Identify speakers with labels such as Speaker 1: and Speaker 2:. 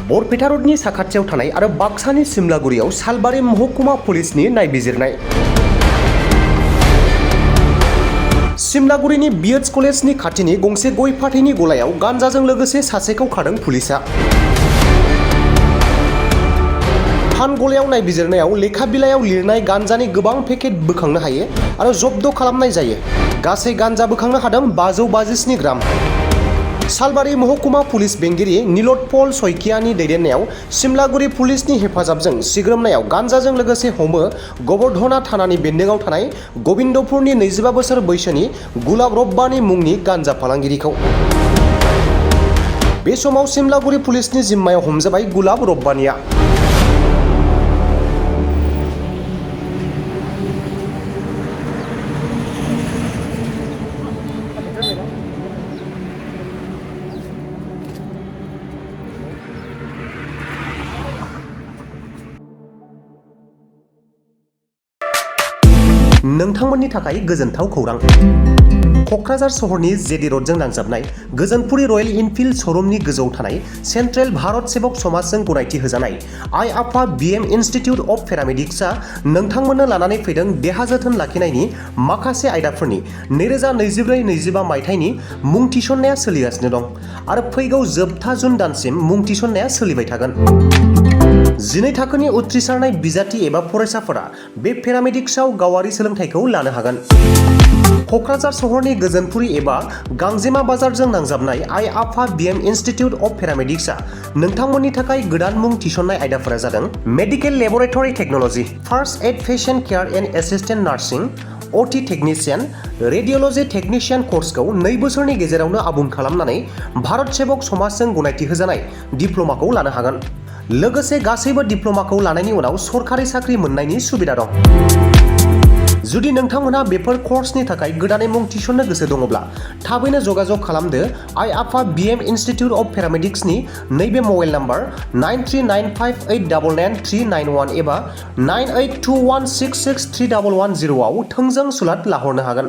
Speaker 1: बरपेटा रोडनि साखाथियाव थानाय आरो बाक्सानि सिमलागुरियाव सालबारि महकुमा पुलिसनि नायबिजिरनाय। सिमलागुरिनि बिएड्स कलेजनि खाथिनि गंसे गय फाथैनि गलायाव गान्जाजों लोगोसे सासेखौ खादों पुलिसा। फान गलायाव नायबिजिरनायाव लेखा बिलाइयाव लिरनाय गान्जानि गोबां पेकेट बोखांनो हायो आरो जब्द खालामनाय जायो। गासै गान्जा बोखांनो हादों 527 ग्राम। सालबारि महकुमा पुलिस बेंगिरि नीलोत्पल सयकियानि दैदेननायाव सिमलागुरि पुलिसनि हेफाजाबजों सिग्रोमनायाव गान्जाजों लोगोसे हमो गबर्धना थानानि बेन्दोंआव थानाय गबिन्दपुरनि 25 बोसोर बैसोनि गुलाब रब्बानी मुंनि गान्जा फालांगिरिखौ। बे समाव सिमलागुरि पुलिसनि जिम्मायाव हमजाबाय गुलाब रब्बानीया। नोंथांमोननि थाखाय गोजोनथाव खौरां। क'क्राझार सहरनि जेडि रडजों नांजाबनाय गोजोनपुरी रयेल इनफिल्ड श'रुमनि गोजौआव थानाय सेन्ट्रेल भारत सेबक समाजजों गनायथि होजानाय आइ आफा बिएम इनस्टिट्युट अफ पेरामेडिक्सआ नोंथांमोननो लानानै फैदों देहा जोथोन लाखिनायनि माखासे आयदाफोरनि 2024-25 मायथाइनि मुं थिसननाया सोलिगासिनो दं आरो फैगौ जोबथा जुन दानसिम मुं थिसननाया सोलिबाय थागोन। 12 थाखोनि उथ्रिसारनाय बिजाथि एबा फरायसाफोरा बे पेरामेडिक्सआव गावारि सोलोंथाइखौ लानो हागोन। क'क्राझार सहरनि गोजोनपुरी एबा गांजेमा बाजारजों नांजाबनाय आइ आफा बिएम इनस्टिट्युट अफ पेरामेडिक्सआ नोंथांमोननि थाखाय गोदान मुं थिसननाय आयदाफोरा जादों medical laboratory technology, first aid patient care and assistant nursing, OT technician, radiology technician कर्सखौ 2 बोसोरनि गेजेरावनो आबुं खालामनानै भारत सेबक समाजजों गनायथि होजानाय डिप्ल'माखौ लानो हागोन। लोगोसे गासैबो डिप्ल'माखौ लानायनि उनाव सरकारि साख्रि मोननायनि सुबिदा दं। जुदि नोंथांमोनहा बेफोर कर्सनि थाखाय गोदानै मुं थिसननो गोसो दङब्ला थाबैनो जगाजग खालामदो आइ आफा बिएम इनस्टिट्युट अफ पेरामेडिक्सनि नैबे मबाइल नाम्बार 9395899391 एबा 9821663110 आव थोंजों सुलाद लाहरनो हागोन।